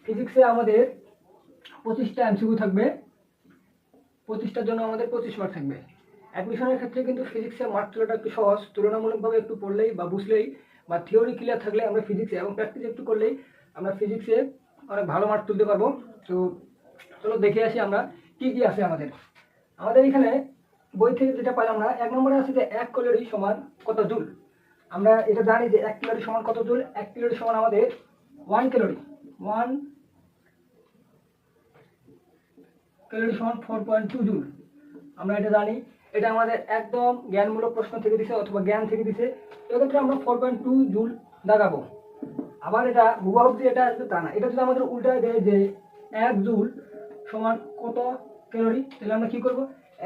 ফিজিক্সে আমাদের 25টা এমসিকিউ থাকবে, 25টার জন্য আমাদের 25 মার্ক থাকবে। অ্যাডমিশনের ক্ষেত্রে কিন্তু ফিজিক্সে মার্ক তোলাটা একটু সহজ, তুলনামূলকভাবে একটু পড়লেই বা বুঝলেই বা থিওরি ক্লিয়ার থাকলে আমরা ফিজিক্সে এবং প্র্যাকটিস একটু করলেই আমরা ফিজিক্সে অনেক ভালো মার্ক তুলতে পারবো। তো চলো দেখে আসি আমরা কি কি আছে আমাদের। আমাদের এখানে বই থেকে যেটা পাই আমরা 1 নম্বরে আছে যে 1 ক্যালোরি সমান কত জুল। আমরা এটা জানি যে 1 ক্যালোরি সমান কত জুল। 1 ক্যালোরি সমান আমাদের 1 ক্যালোরি, 1 ক্যালোরি সমান 4.2 জুল। আমরা এটা জানি, এটা আমাদের একদম জ্ঞানমূলক প্রশ্ন থেকে দিছে অথবা জ্ঞান থেকে দিছে। এক্ষেত্রে আমরা 4.2 জুল দাগাবো। আবার এটা হুবহু যে এটা আসবে তা না, এটা যদি আমাদের উল্টায় দেয় যে 1 জুল সমান কত ক্যালোরি, তাহলে আমরা কি করব,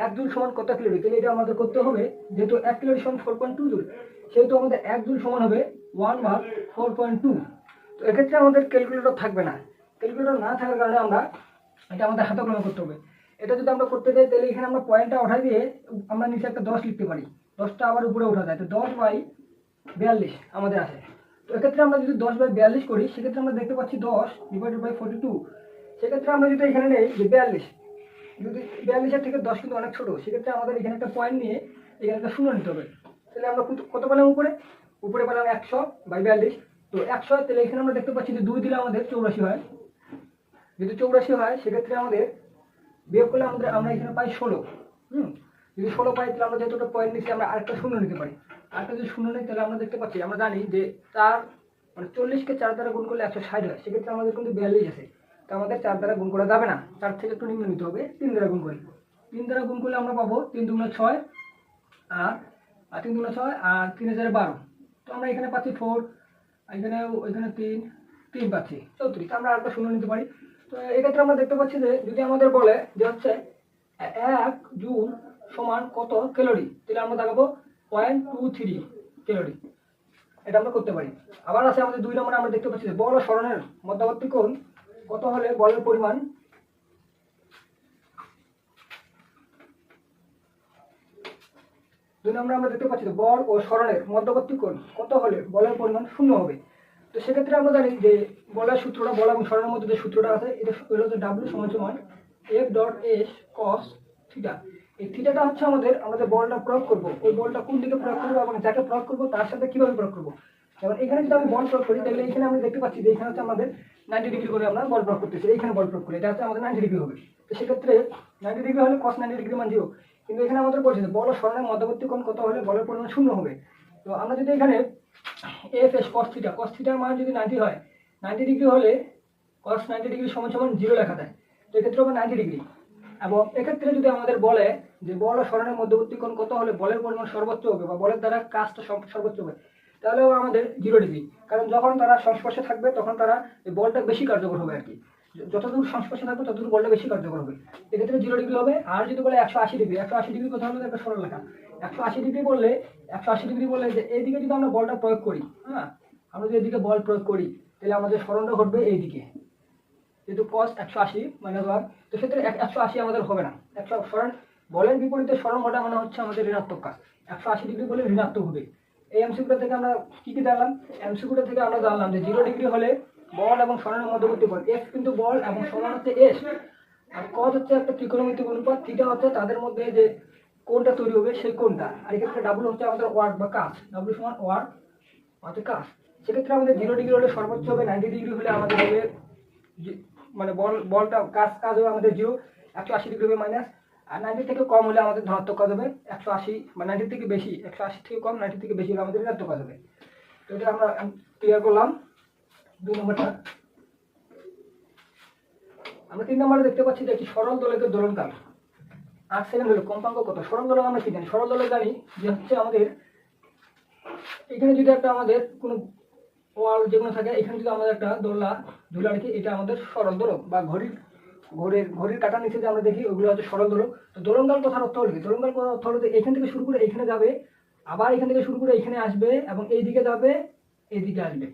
1 জুল সমান কত ক্যালোরি, তাহলে এটা আমাদের করতে হবে, যেহেতু 1 ক্যালোরি সমান 4.2 জুল, সেহেতু আমাদের 1 জুল সমান হবে 1/4.2। তো এক্ষেত্রে আমাদের ক্যালকুলেটর থাকবে না। ক্যালকুলেটর না থাকার কারণে আমরা এটা আমাদের হাতে কলমে করতে হবে। এটা যদি আমরা করতে যাই তাহলে এখানে আমরা পয়েন্টটা উঠাই দিয়ে আমরা নিচে একটা 10 লিখতে পারি, 10টা আবার উপরে উঠা যায়, তো 10/42 আমাদের আসে। তো এক্ষেত্রে আমরা যদি 10/42 করি, সেক্ষেত্রে আমরা দেখতে পাচ্ছি 10/42। সেক্ষেত্রে আমরা যদি এখানে নেই যে 42, যদি 42-এর থেকে 10 কিন্তু অনেক ছোট, সেক্ষেত্রে আমাদের এখানে একটা পয়েন্ট নিয়ে এখানে একটা শূন্য নিতে হবে। তাহলে আমরা কত পেলাম, উপরে পেলাম 100/42। তো 100, তাহলে এখানে আমরা দেখতে পাচ্ছি যে 2 দিলে আমাদের 84 হয়। যদি 84 হয়, সেক্ষেত্রে আমাদের বিয়োগ করলে আমরা এখানে পাই 16। যদি 16 পাই, তাহলে আমরা যেহেতু একটা পয়েন্ট নিচ্ছি, আমরা আরেকটা শূন্য নিতে পারি। আরেকটা যদি শূন্য নিই, তাহলে আমরা দেখতে পাচ্ছি, আমরা জানি যে 4 মানে 40কে 4 দ্বারা গুণ করলে 160 হয়। সেক্ষেত্রে আমাদের কিন্তু 42 আছে, তো আমাদের 4 দ্বারা গুণ করা যাবে না, 4 থেকে একটু নিম্ন নিতে হবে, 3 দ্বারা গুণ করি। 3 দ্বারা গুণ করলে আমরা পাবো 3 দুগুণে 6 আর 3 দুগুণে 6 আর 3 হাজারে 12। তো আমরা এখানে পাচ্ছি 4, ওইখানে 3 পাচ্ছি 34। আমরা আরেকটা শূন্য নিতে পারি। তো এক্ষেত্রে আমরা দেখতে পাচ্ছি যে যদি আমাদের বলে যে হচ্ছে 1 জুল সমান কত ক্যালোরি, তাহলে আমরা দেখাবো 0.23 ক্যালোরি। এটা আমরা করতে পারি। আবার আছে আমাদের 2 নম্বরে, আমরা দেখতে পাচ্ছি যে বল ও সরণের মধ্যবর্তী কোণ কত হলে বলের পরিমাণ, আমরা দেখতে পাচ্ছি যে বল ও সরণের মধ্যবর্তী কোণ কত হলে বলের পরিমাণ 0 হবে। তো সেক্ষেত্রে আমরা জানি যে বলের সূত্রটা, বল এবং সরণের মধ্যে যে সূত্রটা আছে, এটা হলো যে W সমান F.S cos থিটা। এই থিটাটা হচ্ছে আমাদের বলটা প্রয়োগ করব, ওই বলটা কোন দিকে প্রয়োগ করবো এবং যাকে প্রয়োগ করবো তার সাথে কিভাবে প্রয়োগ করবো। যেমন এখানে যদি আমি বল প্রয়োগ করি, তাহলে এখানে আমরা দেখতে পাচ্ছি যে এখানে হচ্ছে আমাদের 90 ডিগ্রি করে আমরা বল প্রয়োগ করতেছি। এইখানে বল প্রয়োগ করি, এটা হচ্ছে আমাদের 90 ডিগ্রি হবে। তো সেক্ষেত্রে 90 ডিগ্রি হলে cos 90 ডিগ্রি মান 0। কিন্তু এখানে আমাদের বলছে যে বল ও সরণের মধ্যবর্তী কোণ কত হলে বলের পরিমাণ 0 হবে। তো আমরা যদি এখানে F.S cos থিটার মান যদি 90 হয়, 90 ডিগ্রি হলে cos 90 ডিগ্রি সমান 0 লেখা যায়। তো এক্ষেত্রে হবে 90 ডিগ্রি। এবং এক্ষেত্রে যদি আমাদের বলে যে বল ও সরণের মধ্যবর্তী কোণ কত হলে বলের পরিমাণ সর্বোচ্চ হবে বা বলের দ্বারা কাজটা সর্বোচ্চ হবে, তাহলেও আমাদের 0 ডিগ্রি। কারণ যখন তারা সংস্পর্শে থাকবে তখন তারা এই বলটা বেশি কার্যকর হবে আর কি, যতদূর সংস্পর্শে থাকবে ততদূর বলটা বেশি কার্যকর হবে। এক্ষেত্রে 0 ডিগ্রি হবে। আর যদি বলে 180 ডিগ্রি, 180 ডিগ্রি কথা হলো একটা সরল লেখা। 180 ডিগ্রি বললে যে এইদিকে যদি আমরা বলটা প্রয়োগ করি, আমরা যদি এদিকে বল প্রয়োগ করি, তাহলে আমাদের সরণটা ঘটবে এইদিকে, যেহেতু cos 180 মাইনাস 1। তো সেক্ষেত্রে 180 আমাদের হবে না। সরণ বলের বিপরীতে সরণ ঘটা মানে হচ্ছে আমাদের ঋণাত্মক কাজ। 180 ডিগ্রি বলে ঋণাত্মক হবে। এই এমসিকিউটা থেকে আমরা কি জানলাম? এমসিকিউটা থেকে আমরা জানলাম যে 0 ডিগ্রি হলে বল এবং সরণের মধ্যবর্তী কোণ, F কিন্তু বল এবং সরণ হচ্ছে S, আর cos হচ্ছে একটা ত্রিকোণমিতিক অনুপাত, থিটা হচ্ছে তাদের মধ্যে যে কোণটা তৈরি হবে সেই কোণটা, আর এক্ষেত্রে W হচ্ছে আমাদের ওয়ার্ক বা কাজ, W সমান ওয়ার্ক অর্থাৎ কাজ। সেক্ষেত্রে আমাদের 0 ডিগ্রি হলে সর্বোচ্চ হবে, 90 ডিগ্রি হলে আমাদের হবে মানে বলটা কাজ হবে আমাদের 0, 180 ডিগ্রি হবে মাইনাস, আর 90 থেকে কম হলে আমাদের ধনাত্মক কাজ হবে 180, মানে 90 থেকে বেশি, 180 থেকে কম 90 থেকে বেশি হলে আমাদের ঋণাত্মক কাজ হবে। তো এটা আমরা ক্লিয়ার করলাম 2 নম্বরটা। আমরা 3 নম্বরে দেখতে পাচ্ছি যে একটি সরল দোলকের দোলনকাল 8 সেকেন্ড হলো, কম্পাঙ্ক কত? সরল দোলক আমরা কি জানি? সরল দোলক জানি যে হচ্ছে আমাদের এখানে যদি একটা আমাদের কোনো ওয়াল যেগুলো থাকে, এখানে যদি আমাদের একটা দোলনা ঝুলা রাখি, এটা আমাদের সরল দোলক, বা ঘড়ির কাঁটার নিচে যে আমরা দেখি ওগুলো হচ্ছে সরল দোলক। তো দোলনকাল কথার অর্থ হলো কি? দোলনকাল কথার অর্থ হলো যে এখান থেকে শুরু করে এখানে যাবে, আবার এখান থেকে শুরু করে এখানে আসবে এবং এই দিকে যাবে, এই দিকে আসবে।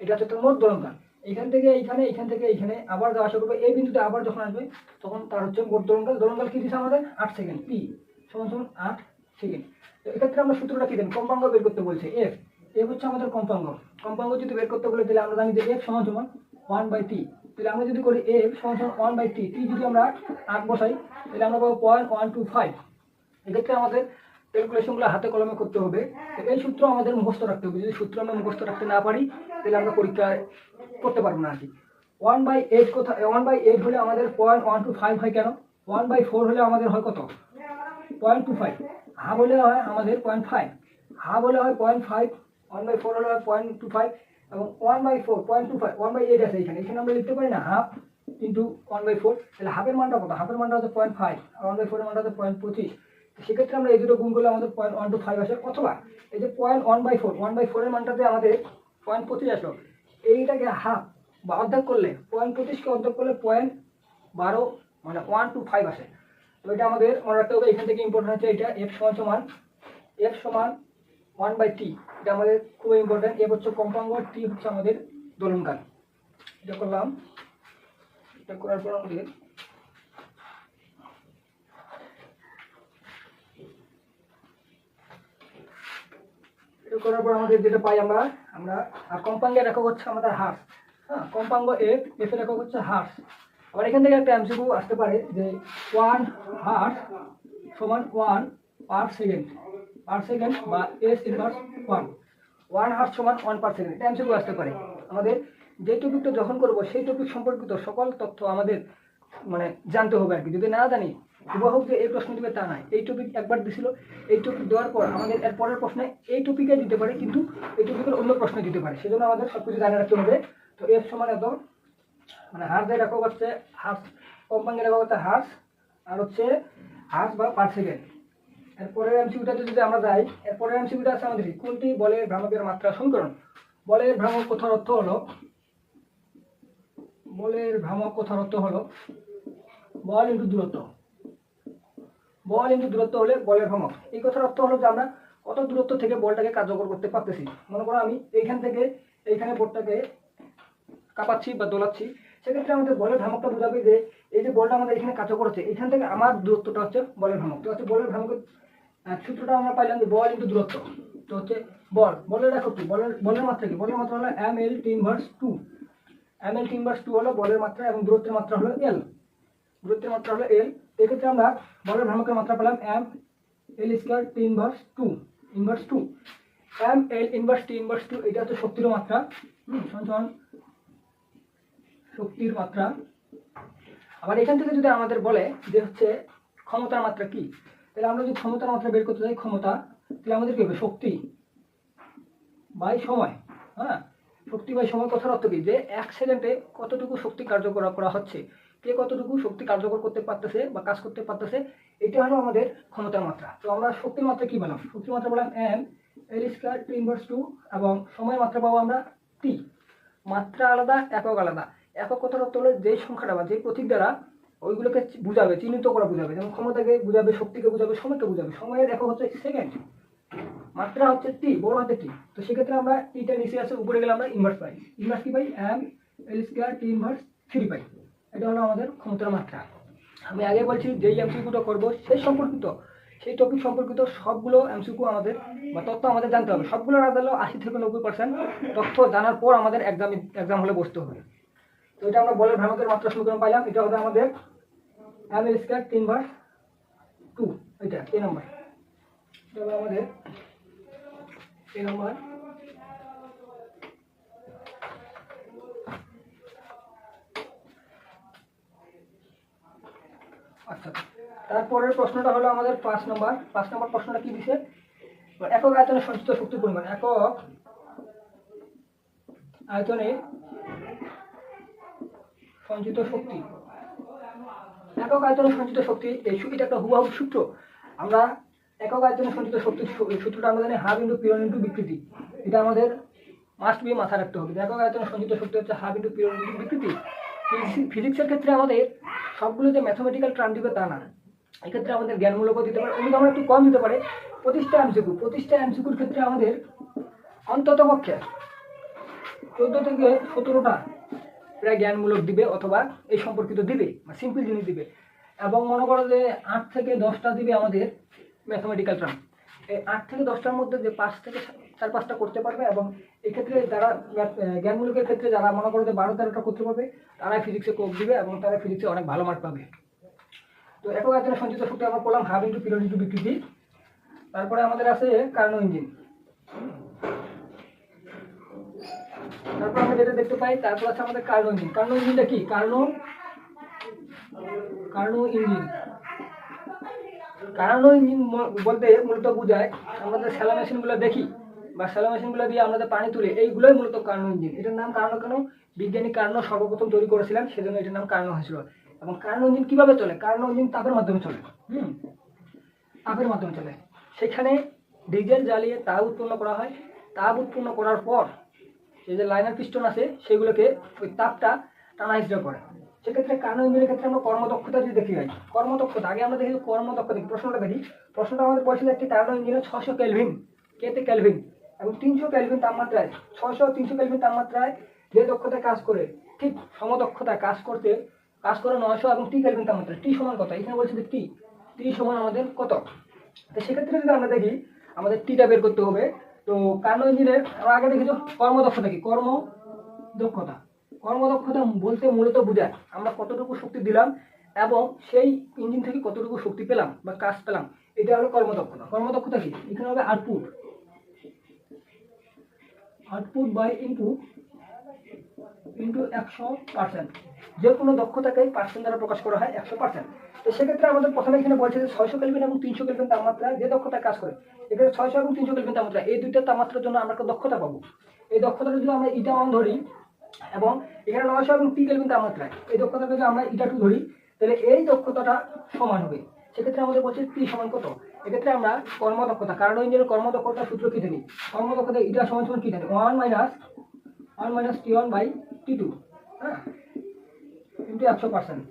এটা হচ্ছে তোর মোট দোলনকাল। এখান থেকে এইখান থেকে এইখানে আবার যাওয়া আসা করবে, এই বিন্দুতে আবার যখন আসবে তখন তার হচ্ছে মোট দোলনকাল। দোলনকাল কি দিচ্ছে আমাদের? 8 সেকেন্ড, P সমান 8 সেকেন্ড। তো এক্ষেত্রে আমরা সূত্রটা কি দেন? কম্পাঙ্ক বের করতে বলছে, F হচ্ছে আমাদের কম্পাঙ্ক। কম্পাঙ্ক যদি বের করতে বলে, তাহলে আমরা জানি যে F সমান 1/T। তাহলে আমরা যদি করি এফ সমান সমান 1/t, টি যদি আমরা 8 বসাই তাহলে আমরা পাবো 0.125। এক্ষেত্রে আমাদের ক্যালকুলেশনগুলো হাতে কলমে করতে হবে। এই সূত্র আমাদের মুখস্থ রাখতে হবে। যদি সূত্র আমরা মুখস্থ রাখতে না পারি তাহলে আমরা পরীক্ষায় করতে পারবো না আর কি। 1/8 কোথায়? 1/8 হলে আমাদের 0.125 হয় কেন? 1/4 হলে আমাদের হয় কত? 0.25। হাফ হলে হয় আমাদের 0.5, হাফ হলে হয় 0.5, 1/4 হলে হয় 0.25 এবং 1/4 0.25 1/8 আছে এখানে আমরা লিখতে পারি না হাফ ইন্টু 1/4। তাহলে হাফের মানটা কত? হাফের মানটা হচ্ছে 0.5 আর 1/4 এর মানটা হচ্ছে 0.25। সেক্ষেত্রে আমরা এই দুটো গুণ করলে আমাদের 0.125 আসে, অথবা এই যে 1/4 এর মানটাতে আমাদের 0.25 আসলো, এইটাকে হাফ বা অর্ধেক করলে 0.25কে অর্ধেক করলে 0.12 মানে 125 আসে। তো এটা আমাদের মনে রাখতে হবে। এখান থেকে ইম্পর্টেন্ট হচ্ছে এটা এফ সমান 1/t, এটা আমাদের খুবই ইম্পর্টেন্ট। এফ হচ্ছে কম্পাঙ্ক, টি হচ্ছে আমাদের দোলনকাল। এটা করলাম। এটা করার পর আমাদের যেটা পাই আমরা আর কম্পাঙ্গের একক হচ্ছে আমাদের হার্স। হ্যাঁ, কম্পাঙ্গ এফ এর একক হচ্ছে হার্স। আবার এখান থেকে একটা এমসিকিউ আসতে পারে যে 1 হার্স সমান 1 পার সেকেন্ড বা এস ইনভার্স 1 হার্স সমান 1 পার সেকেন্ড। এটা এমসিকিউ আসতে পারে। আমাদের যে টপিকটা যখন করব সেই টপিক সম্পর্কিত সকল তথ্য আমাদের মানে জানতে হবে আর কি। যদি না জানি হুবহু যে এই প্রশ্ন দিবে তা নয়। এই টপিক একবার দিছিল, এই টপিক দেওয়ার পর আমাদের এর পরের প্রশ্নে এই টপিকে দিতে পারে, কিন্তু এই টপিকের অন্য প্রশ্ন দিতে পারে। সেজন্য আমাদের সব কিছু জানা রাখতে হবে। তো এফ সমান এত মানে হার্সের একক হচ্ছে হার্স, কম্পাঙ্গের একক হচ্ছে হার্স, আর হচ্ছে হার্স বা পার সেকেন্ড। এরপরের এমসিকিউটাতে যদি আমরা যাই, এরপরের এমসিকিউটা আছে আমাদের কোনটি বলের ভ্রামকের মাত্রা সমীকরণ। বলের ভ্রামক কথার অর্থ হলো বল ইন্টু দূরত্ব। বল ইন্টু দূরত্ব হলে বলের ভ্রামক। এই কথার অর্থ হলো যে আমরা কত দূরত্ব থেকে বলটাকে কার্যকর করতে পারতেছি। মনে করো আমি এইখান থেকে এইখানে বোর্ডটাকে কাঁপাচ্ছি বা দোলাচ্ছি, সেক্ষেত্রে আমাদের বলের ভ্রামকটা বোঝাবে যে এই যে বলটা আমাদের এখানে কার্যকর হচ্ছে, এখান থেকে আমার দূরত্বটা হচ্ছে বলের ভ্রামক। তো হচ্ছে বলের ভ্রামকের সূত্রটা আমরা পাইলাম যে বল ইন্টু দূরত্ব। তো হচ্ছে বলের একক কি? বলের মাত্রা কি? বলের মাত্রা হলো ml/t ইনভার্স 2। ml/t ইনভার্স 2 হলো বলের মাত্রা এবং দূরত্বের মাত্রা হলো l। এক্ষেত্রে আমরা বলের ভ্রামকের মাত্রা পেলাম ml² inverse 2 ml inverse t inverse 2। এটা হচ্ছে শক্তির মাত্রা, সমান শক্তির মাত্রা। আবার এখান থেকে যদি আমাদের বলে যে হচ্ছে ক্ষমতার মাত্রা কি, তাহলে আমরা যদি ক্ষমতার মাত্রা বের করতে চাই ক্ষমতা, তাহলে আমাদের কি হবে? শক্তি বাই সময়। হ্যাঁ, শক্তি বাই সময় কথার অর্থ কি? যে 1 সেকেন্ডে কতটুকু শক্তি কার্যকর করা হচ্ছে, কে কতটুকু শক্তি কার্যকর করতে পারতেছে বা কাজ করতে পারতেছে, এটা হলো আমাদের ক্ষমতার মাত্রা। তো আমরা শক্তির মাত্রা কি পেলাম? শক্তির মাত্রা পেলাম ml² ইনভার্স 2 এবং সময়ের মাত্রা পাবো আমরা t। মাত্রা আলাদা, একক আলাদা। একক কথার অর্থ হলো যে সংখ্যাটা বা যে প্রতীক দ্বারা ওইগুলোকে বুঝাবে, চিহ্নিত করা বুঝাবে। যেমন ক্ষমতাকে বুঝাবে, শক্তিকে বুঝাবে, সময়কে বুঝাবে। সময়ের একক হচ্ছে সেকেন্ড, মাত্রা হচ্ছে টি, বড় হাতে টি। তো সেক্ষেত্রে আমরা টিটা নিচে আছে, উপরে গেলে আমরা ইনভার্স পাই। ইনভার্স কি পাই? ml² t ইনভার্স 3 পাই। এটা হলো আমাদের ক্ষমতার মাত্রা। আমি আগে বলছি যেই এমসিকিউটা করবো সেই টপিক সম্পর্কিত সবগুলো এমসিকিউ আমাদের বা তথ্য আমাদের জানতে হবে। সবগুলো না জানলেও 80 থেকে 90% তথ্য জানার পর আমাদের এক্সাম হলে বসতে হবে। তো এটা আমরা বলের ভ্রামকের মাত্রা সমীকরণ পাইলাম। এটা হবে আমাদের ml² t ইনভার্স 2। এটা এই নাম্বার, এটা হলো আমাদের এই নাম্বার। আচ্ছা, তারপরের প্রশ্নটা হলো আমাদের 5 নম্বর প্রশ্নটা কি দিছে? একক আয়তনে সঞ্চিত শক্তির পরিমাণ। একক আয়তনে সঞ্চিত শক্তি। এটা একটা হুবহু সূত্র। আমরা একক আয়তনে সঞ্চিত শক্তির সূত্রটা আমরা জানি হাফ ইন্টু পিরিয়ড ইন্টু বিকৃতি। এটা আমাদের মাস্ট বি মাথায় রাখতে হবে। একক আয়তনে সঞ্চিত শক্তি হচ্ছে হাফ ইন্টু পিরিয়ড ইন্টু বিকৃতি। ফিজিক্সের ক্ষেত্রে আমাদের সবগুলো যে ম্যাথমেটিক্যাল টার্ম দিবে তা না, এক্ষেত্রে আমাদের জ্ঞানমূলকও দিতে পারে, ওগুলো আমরা একটু কম দিতে পারে। প্রতিটা এমসিকিউর ক্ষেত্রে আমাদের অন্তত পক্ষে 14 থেকে 17টা প্রায় জ্ঞানমূলক দিবে অথবা এই সম্পর্কিত দিবে বা সিম্পল জিনিস দিবে। এবং মনে করো যে 8 থেকে 10টা দিবে আমাদের ম্যাথমেটিক্যাল টার্ম। এই 8 থেকে 10টার মধ্যে যে 4-5টা করতে পারবে, এবং এক্ষেত্রে যারা জ্ঞানমূলকের ক্ষেত্রে যারা মনে করো যে 12-13টা করতে পারবে, তারাই ফিজিক্সে কোপ দিবে এবং তারা ফিজিক্সে অনেক ভালো মার্ক পাবে। তো একক আয়তনে সঞ্চিত শক্তি আমরা করলাম হাফ ইন্টু পিরিয়ড ইন্টু বিকৃতি। তারপরে আমাদের আছে কার্নো ইঞ্জিন। তারপর আমরা যেটা দেখতে পাই, তারপর আছে আমাদের কার্নো ইঞ্জিন। কার্নো ইঞ্জিনটা কি? কার্নো ইঞ্জিন বলতে মূলত বোঝায় আমরা যে স্যালো মেশিনগুলো দেখি বা স্যালো মেশিনগুলো দিয়ে আমরা যে পানি তুলি, এইগুলোই মূলত কার্নো ইঞ্জিন। এটার নাম কার্নো কেন? বিজ্ঞানী কার্নো সর্বপ্রথম তৈরি করেছিলেন, সেজন্য এটার নাম কার্নো হয়েছিল। এবং কার্নো ইঞ্জিন কিভাবে চলে? কার্নো ইঞ্জিন তাপের মাধ্যমে চলে। তাপের মাধ্যমে চলে। সেখানে ডিজেল জ্বালিয়ে তাপ উৎপন্ন করা হয়। তাপ উৎপন্ন করার পর এই যে লাইনার পিস্টন আছে, সেগুলোকে ওই তাপটা টানা হিচড়া করে। সেক্ষেত্রে কার্নো ইঞ্জিনের ক্ষেত্রে আমরা কর্মদক্ষতা যদি দেখি হয়, কর্মদক্ষতা আগে আমরা দেখি কর্মদক্ষতা দেখি। প্রশ্নটা দেখি, প্রশ্নটা আমাদের বলছিল একটি কার্নো ইঞ্জিনে 600 কেলভিন, কেতে কেলভিন এবং 300 কেলভিন তাপমাত্রায়, 600-300 কেলভিন তাপমাত্রায় যে দক্ষতায় কাজ করে, ঠিক সমদক্ষতায় কাজ করে 900 এবং টি কেলভিন তাপমাত্রায়। টি সমান কত? এখানে বলছে যে টি সমান আমাদের কত? তো সেক্ষেত্রে যদি আমরা দেখি আমাদের টিটা বের করতে হবে। তো কার্নো ইঞ্জিনের আমরা আগে দেখি কর্মদক্ষতা কি? কর্মদক্ষতা বলতে মূলত বোঝায় আমরা কতটুকু শক্তি দিলাম এবং সেই ইঞ্জিন থেকে কতটুকু শক্তি পেলাম বা কাজ পেলাম, এটা হলো কর্মদক্ষতা। কর্মদক্ষতা কি? এখানে হবে আউটপুট বাই ইনপুট ইন্টু 100%। যে কোনো দক্ষতাকে পার্সেন্ট দ্বারা প্রকাশ করা হয় 100%। তো সেক্ষেত্রে আমাদের প্রথমে এখানে বলছে যে 600 কেলভিন এবং 300 কেলভিন তাপমাত্রায় যে দক্ষতায় কাজ করে, এখানে 600 এবং 300 কেলভিন তাপমাত্রা, এই দুইটা তাপমাত্রার জন্য আমরা একটা দক্ষতা পাবো। এই দক্ষতাটা যদি আমরা ইটা 1 ধরি এবং এখানে 900 এবং টি কেলভিন তাপমাত্রায় এই দক্ষতাটা যদি আমরা ইটা 2 ধরি, তাহলে এই দক্ষতাটা সমান হবে। সেক্ষেত্রে আমাদের বলছে টি সমান কত? এক্ষেত্রে আমরা কর্মদক্ষতা, কার্নো ইঞ্জিনের কর্মদক্ষতার সূত্র কি জানি? কর্মদক্ষতা ইটা সমান কি জানি? 1 মাইনাস T1 বাই T2, হ্যাঁ, ইন্টু 100%।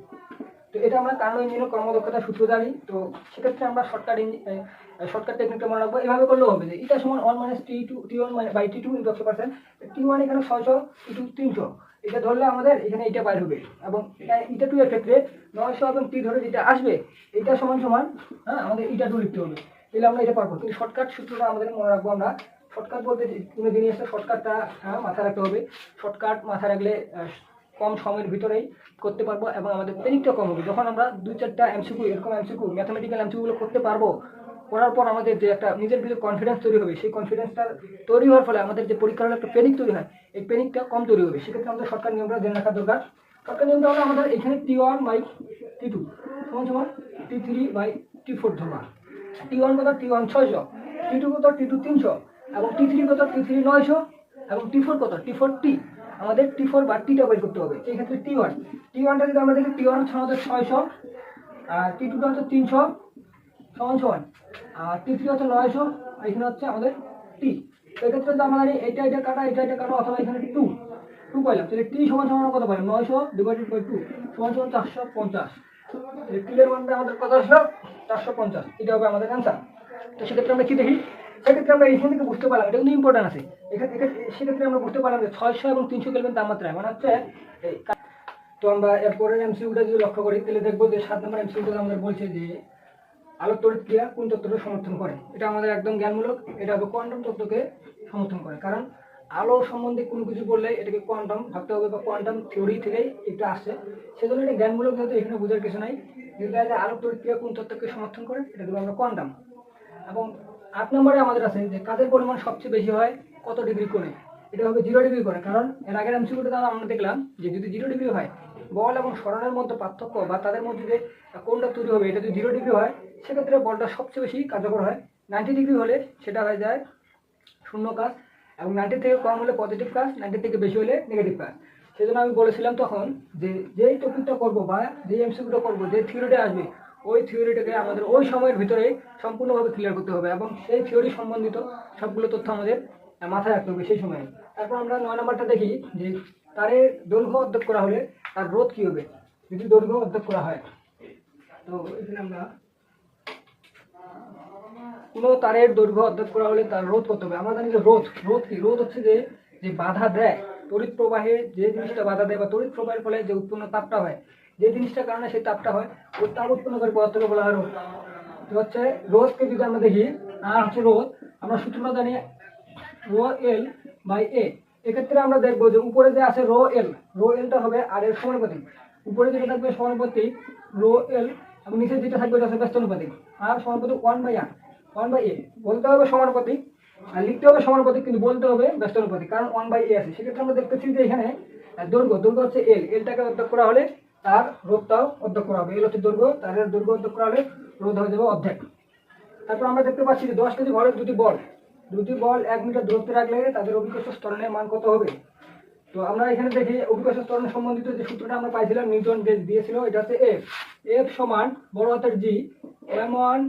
তো এটা আমরা কার্নো ইঞ্জিনের কর্মদক্ষতার সূত্র জানি। তো সেক্ষেত্রে আমরা শর্টকাট টেকনিকটা মনে রাখবো। এভাবে করলেও হবে যে এটা সমান 1 minus T1 by T2 into 100%। T1 এখানে 600, T2 300, এটা ধরলে আমাদের এখানে এটা বাইর হবে। এবং এটা 2 এর ক্ষেত্রে 900 এবং T ধরে যেটা আসবে, এটা সমান হ্যাঁ আমাদের এটা 2 লিখতে হবে, তাহলে আমরা এটা পারবো। কিন্তু শর্টকাট সূত্রটা আমাদের মনে রাখবো আমরা। শর্টকাট বলতে কোনো জিনিস আছে, শর্টকাটটা মাথায় রাখতে হবে। শর্টকাট মাথায় রাখলে কম সময়ের ভিতরেই করতে পারবো এবং আমাদের পেনিকটা কম হবে। যখন আমরা 2-4টা এমসিকিউ, এরকম এমসিকিউ, ম্যাথমেটিক্যাল এমসিকিউগুলো করতে পারবো, করার পর আমাদের যে একটা নিজের ভিতরে কনফিডেন্স তৈরি হবে, সেই কনফিডেন্সটা তৈরি হওয়ার ফলে আমাদের যে পরীক্ষার হলে একটা পেনিক তৈরি হয়, এই পেনিকটা কম তৈরি হবে। সেক্ষেত্রে আমাদের শর্টকাট নিয়মটা জেনে রাখা দরকার। শর্টকাট নিয়মটা হলো আমাদের এখানে T1 বাই T2 সমান T3 বাই T4 ধরবা। T1 কত? T1 600, T2 কত? T2 300 এবং T3 কত? T3 900 এবং T4 কত? T4 T। আমাদের T4 বা টিটা বের করতে হবে। এই ক্ষেত্রে T1টা যদি আমরা দেখি, T1 হচ্ছে আমাদের 600 আর T2টা হচ্ছে 300 সমান, আর T3 হচ্ছে 900, আর এখানে হচ্ছে আমাদের টি। এই ক্ষেত্রে যদি আমরা জানি এটা কাটা অথবা এখানে 2 পাইলাম, তাহলে টি সমান কত পাইলাম? 900 ডিভাইডেড বাই 2 সমান 450। টির মানটা আমাদের কত আসলো? 450। এটা হবে আমাদের অ্যান্সার। তো সেক্ষেত্রে আমরা কি দেখি? সেক্ষেত্রে আমরা এখান থেকে বুঝতে পারলাম, এটা কিন্তু ইম্পর্টেন্ট আছে। সেক্ষেত্রে আমরা বুঝতে পারলাম যে 600 এবং 300 কেলভিন তাপমাত্রায় মানে হচ্ছে। তো আমরা এরপরের এমসিকিউটা যদি লক্ষ্য করি, তাহলে দেখবো যে 7 নম্বর এমসিকিউটা আমাদের বলছে যে আলোক তড়িৎ ক্রিয়া কোন তত্ত্বকে সমর্থন করে। এটা আমাদের একদম জ্ঞানমূলক। এটা হবে কোয়ান্টাম তত্ত্বকে সমর্থন করে। কারণ আলো সম্বন্ধে কোনো কিছু বললে এটাকে কোয়ান্টাম ভাবতে হবে বা কোয়ান্টাম থিওরি থেকেই এটা আসছে, সেজন্য এটা জ্ঞানমূলক, যেহেতু এখানে বোঝার কিছু নাই। যেটা আলোক তড়িৎ ক্রিয়া কোন তত্ত্বকে সমর্থন করে, এটা দেবো আমরা কোয়ান্টাম। এবং 8 নম্বরে আমাদের আছে যে কাজের পরিমাণ সবচেয়ে বেশি হয় কত ডিগ্রি কোণে। এটা হবে 0 ডিগ্রি কোণে। কারণ এর আগের এমসিকিউটা আমরা দেখলাম যে যদি 0 ডিগ্রি হয়, বল এবং সরণের মধ্যে পার্থক্য বা তাদের মধ্যে যে কোণটা তৈরি হবে, এটা যদি 0 ডিগ্রি হয়, সেক্ষেত্রে বলটা সবচেয়ে বেশি কার্যকর হয়। 90 ডিগ্রি হলে সেটা হয়ে যায় শূন্য কাজ, এবং 90 থেকে কম হলে পজিটিভ কাজ, 90 থেকে বেশি হলে নেগেটিভ কাজ। সেজন্য আমি বলেছিলাম তখন যে যেই টপিকটা করবো বা যেই এমসিকিউটা করবো, যে থিওরিটা আসবে, ওই থিওরিটাকে আমাদের ওই সময়ের ভিতরে সম্পূর্ণভাবে ক্লিয়ার করতে হবে এবং সেই থিওরি সম্বন্ধিত সবগুলো তথ্য আমাদের মাথায় রাখতে হবে সেই সময়ে। তারপর আমরা 9 নম্বরটা দেখি যে তারের দৈর্ঘ্য অর্ধেক করা হলে তার রোধ কী হবে যদি দৈর্ঘ্য অর্ধেক করা হয়। তো এখানে আমরা কোনো তারের দৈর্ঘ্য অর্ধেক করা হলে তার রোধ কত হবে। আমরা জানি যে রোধ কি? রোধ হচ্ছে যে বাধা দেয় তড়িৎ প্রবাহে, যে জিনিসটা বাধা দেয় বা তড়িৎ প্রবাহের ফলে যে উৎপন্ন তাপটা হয়, যে জিনিসটার কারণে সেই তাপটা হয়, ওই তাপ উৎপন্নকারী পদার্থকে বলা হয় রোধ। তো হচ্ছে রোধকে যদি আমরা দেখি, আর হচ্ছে রোধ, আমরা সূত্রটা জানি রো এল বাই এ। এক্ষেত্রে আমরা দেখবো যে উপরে যে আছে রো এলটা হবে আর এর সমানুপাতিক। উপরে যেটা থাকবে সমানুপাতিক রো এল এবং নিচে যেটা থাকবে এটা হচ্ছে ব্যস্তানুপাতিক আর সমানুপাতিক 1/a বলতে হবে সমানুপাতিক আর লিখতে হবে সমানুপাতিক, কিন্তু বলতে হবে ব্যস্তানুপাতিক, কারণ 1/a আছে। সেক্ষেত্রে আমরা দেখতেছি যে এখানে দৈর্ঘ্য হচ্ছে এলটাকে অর্ধেক করা হলে তার রোধটাও অর্ধেক করা হবে। এল হচ্ছে দৈর্ঘ্য, তার দৈর্ঘ্য অর্ধেক করা হলে রোধ হয়ে যাবে অর্ধেক। তারপর আমরা দেখতে পাচ্ছি যে 10 কেজি ভরের দুটি বল 1 মিটার দূরত্বে রাখলে তাদের অভিকর্ষ ত্বরণের মান কত হবে। তো আমরা এখানে দেখি অভিকর্ষ ত্বরণ সম্বন্ধিত যে সূত্রটা আমরা পাইছিলাম, নিউটন দিয়েছিল, এটা হচ্ছে এফ সমান বড় হাতের জি m1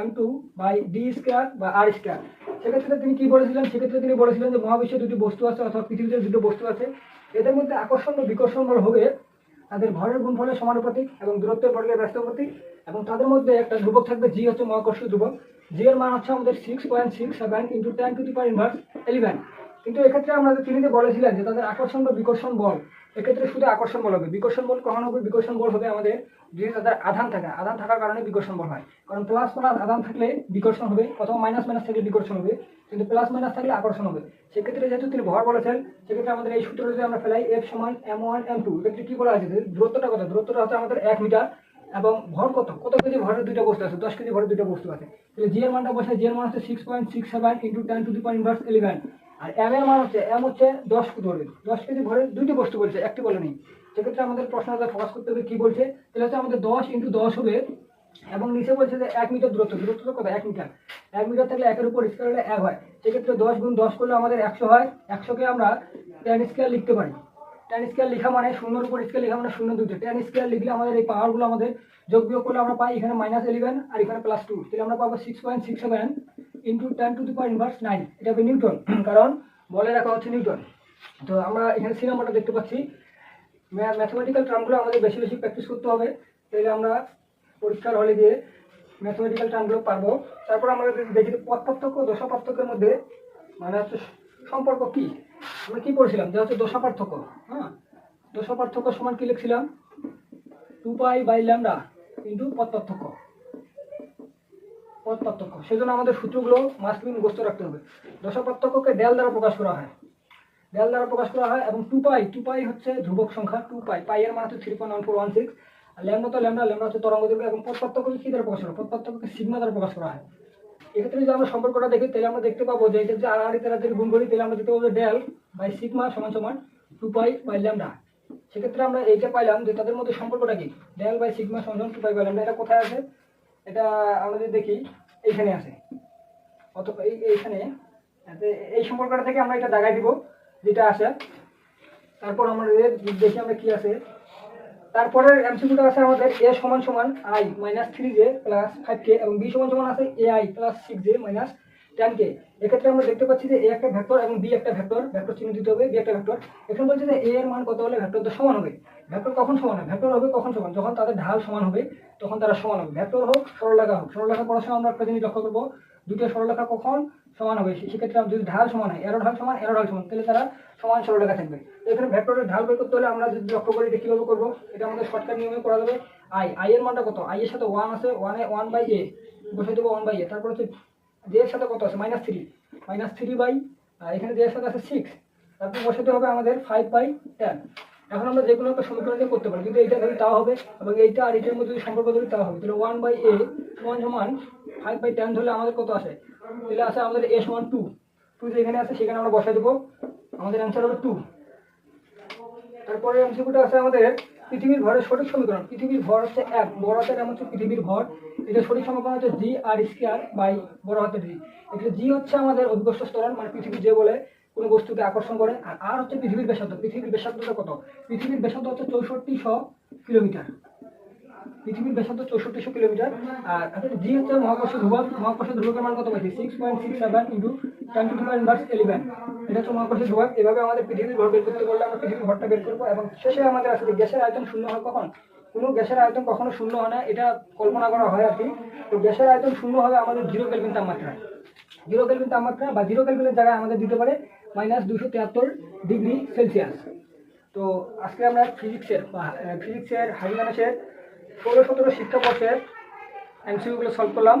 m2 by D square বা আর স্কয়ার। সেক্ষেত্রে তিনি কি বলেছিলেন, তিনি বলেছিলেন যে মহাবিশ্বে দুটি বস্তু আছে অথবা পৃথিবীতে দুটো বস্তু আছে, এদের মধ্যে আকর্ষণ ও বিকর্ষণ বল হবে তাদের ভরের গুণফলের সমানুপাতিক এবং দূরত্বের বর্গের ব্যস্তানুপাতিক, এবং তাদের মধ্যে একটা ধ্রুবক থাকবে জি হচ্ছে মহাকর্ষীয় ধ্রুবক। জি এর মান হচ্ছে আমাদের 6.67 × 10⁻11। কিন্তু এক্ষেত্রে আমরা তিনি যে বলেছিলেন যে তাদের আকর্ষণ বা বিকর্ষণ বল, এক্ষেত্রে শুধু আকর্ষণ বল হবে। বিকর্ষণ বল কখন হবে? বিকর্ষণ বল হবে আমাদের যদি তাদের আধান থাকার কারণে বিকর্ষণ বল হয়। কারণ প্লাস আধান থাকলে বিকর্ষণ হবে, অথবা মাইনাস থাকলে বিকর্ষণ হবে, কিন্তু প্লাস থাকলে আকর্ষণ হবে। সেক্ষেত্রে যেহেতু তিনি ভর বলেছেন, সেক্ষেত্রে আমাদের এই সূত্র যদি আমরা ফেলাই এফ সমান m1 m2, এক্ষেত্রে কি বলা হয়েছে? দূরত্বটা কত? দূরত্বটা হচ্ছে আমাদের 1 মিটার এবং ভর কত কেজি ভরের দুইটা বস্তু আছে? 10 কেজি ভরের দুইটা বস্তু আছে। তাহলে জি এর মানটা বসায়, জি এর মান হচ্ছে 6.67 × 10⁻11 আর এম এর মান হচ্ছে 10 ধরে 10 কেজি ভরের দুইটি বস্তু বলছে, একটি বলে নেই। সেক্ষেত্রে আমাদের প্রশ্নটা ফোকাস করতে হবে কি বলছে। তাহলে হচ্ছে আমাদের 10 × 10 হবে এবং নিচে বলছে যে 1 মিটার দূরত্ব কত? 1 মিটার। 1 মিটার থাকলে 1 এর উপর স্কয়ার হলে 1 হয়। সেক্ষেত্রে 10 × 10 করলে আমাদের 100 হয়। 100কে আমরা tan স্কয়ার লিখতে পারি। tan স্কয়ার লেখা মানে 0 এর উপর স্কয়ার লেখা মানে 0 দুটো। tan স্কয়ার লিখলে আমাদের এই পাওয়ারগুলো আমাদের যোগ বিয়োগ করলে আমরা পাই এখানে -11 আর এখানে +2, তাহলে আমরা পাবো 6.67 × 10⁻৯। এটা হবে নিউটন, কারণ বলে রাখা হচ্ছে নিউটন। তো আমরা এখানে সি নাম্বারটা দেখতে পাচ্ছি। ম্যাথমেটিক্যাল টার্মগুলো আমাদের বেশি প্র্যাকটিস করতে হবে, তাহলে আমরা পরীক্ষার হলে গিয়ে ম্যাথমেটিক্যাল টার্মগুলো পারবো। তারপর আমরা দেখি পথ পার্থক্য ও দশা পার্থক্যের মধ্যে মানে হচ্ছে সম্পর্ক কি। আমরা কি পড়ছিলাম যে হচ্ছে দশা পার্থক্য। হ্যাঁ, দশা পার্থক্য সমান কি লিখছিলাম? 2π/λ ইন্টু পথ পার্থক্য। সেজন্য আমাদের সূত্রগুলো মাস্ট বি মুখস্থ রাখতে হবে। দশা পার্থক্যকে ডেল দ্বারা প্রকাশ করা হয়, এবং 2π হচ্ছে ধ্রুবক সংখ্যা। 2π এর মান হচ্ছে 3.1416 আর ল্যামডা হচ্ছে তরঙ্গ দৈর্ঘ্য, এবং পথ পার্থক্যকে কি দ্বারা প্রকাশ করা হয়? পথ পার্থক্যকে সিগমা দ্বারা প্রকাশ করা হয়। এক্ষেত্রে যদি আমরা সম্পর্কটা দেখি, তাহলে আমরা দেখতে পাবো যে এটা যে আর দ্বারা যদি গুণ করি, তাহলে আমরা দেখতে পাবো ডেল বাই সিগমা সমান 2π/λ। সেক্ষেত্রে আমরা এইটা পাইলাম যে তাদের মধ্যে সম্পর্কটা কি, ডেল বাই সিগমা সমান 2π/λ। এটা কোথায় আছে? এটা আমরা যদি দেখি এইখানে আছে, অথবা এইখানে এই সম্পর্কটা থেকে আমরা এটা দাগাই দিব যেটা আছে। তারপর আমাদের দেখি আমরা কি আছে। তারপরের এমসিকিউটা আছে আমাদের a সমান i - 3j + 5k এবং b সমান আছে ai + 6j - 10k। এক্ষেত্রে আমরা দেখতে পাচ্ছি যে a একটা ভেক্টর এবং b একটা ভেক্টর চিহ্ন দিতে হবে, b একটা ভেক্টর। এখানে বলছে যে a এর মান কত হলে ভেক্টরটা সমান হবে। ভেক্টর কখন সমান হবে? ভেক্টর হবে কখন সমান? যখন তাদের ঢাল সমান হবে, তখন তারা সমান হবে। ভেক্টর হোক সরলরেখা হোক, সরলরেখা পড়ার সময় আমরা একটা জিনিস লক্ষ্য করবো, দুটো সরলরেখা কখন সমান হবে। সেক্ষেত্রে যদি ঢাল সমান হয়, এরো ঢাল সমান, তাহলে তারা সমান সরলরেখা থাকবে। তো এখানে ভেক্টরের ঢাল বের করতে হলে আমরা যদি লক্ষ্য করি এটা কিভাবে করবো, এটা আমাদের শর্টকাট নিয়মে করা যাবে। i এর মানটা কত? i এর সাথে 1 আছে, 1/a বসে দেবো 1/a। তারপর হচ্ছে j এর সাথে কত আছে? -3 বাই এখানে j এর সাথে আছে 6, তারপর বসাতে হবে আমাদের 5/10। এখন আমরা যে কোনো একটা সমীকরণ দিয়ে করতে পারি, যদি এইটা ধরি তাও হবে, এবং এইটা আর এটার মধ্যে যদি সম্পর্ক ধরি তাও হবে। তাহলে 1/a সমান 5/10 ধরলে আমাদের কত আসে? তাহলে আছে আমাদের a সমান 2 যেখানে আছে সেখানে আমরা বসাই দেবো, আমাদের অ্যান্সার হবে 2। তারপরে এমসিকিউটা আছে আমাদের পৃথিবীর ভরের সঠিক সমীকরণ। পৃথিবীর ভর হচ্ছে 1, বড় হাতের নাম হচ্ছে পৃথিবীর ভর। এটা সঠিক সমীকরণ হচ্ছে g/2 বাই বড় হাতের g। এটা g হচ্ছে আমাদের অভিকর্ষ ত্বরণ, মানে পৃথিবী যে বলে কোনো বস্তুকে আকর্ষণ করে, আর r হচ্ছে পৃথিবীর ব্যাসার্ধ। পৃথিবীর ব্যাসার্ধটা কত? পৃথিবীর ব্যাসার্ধ হচ্ছে 6400 কিলোমিটার। পৃথিবীর ব্যাসার্ধ 6400 কিলোমিটার। আর জি হচ্ছে মহাকর্ষ ধ্রুবক। মহাকর্ষ ধ্রুবকের মান কত পাইছি? 6.67 × 10⁻11। এটা হচ্ছে মহাকর্ষ ধ্রুবক। এভাবে আমাদের পৃথিবীর ভর বের করতে বললে আমরা পৃথিবীর ভরটা বের করবো, এবং শেষে আমাদের আসলে গ্যাসের আয়তন শূন্য হয় কখন? কোনো গ্যাসের আয়তন কখনো শূন্য হয় না, এটা কল্পনা করা হয় আর কি। তো গ্যাসের আয়তন শূন্য হবে আমাদের 0 কেলভিন তাপমাত্রা। 0 কেলভিন তাপমাত্রা বা 0 কেলভিনের জায়গায় আমাদের দিতে পারে -273 ডিগ্রি সেলসিয়াস। তো আজকে আমরা ফিজিক্সের হাইড্রোজেনের 16-17 শিক্ষাবর্ষের এমসিকিউগুলো সলভ করলাম।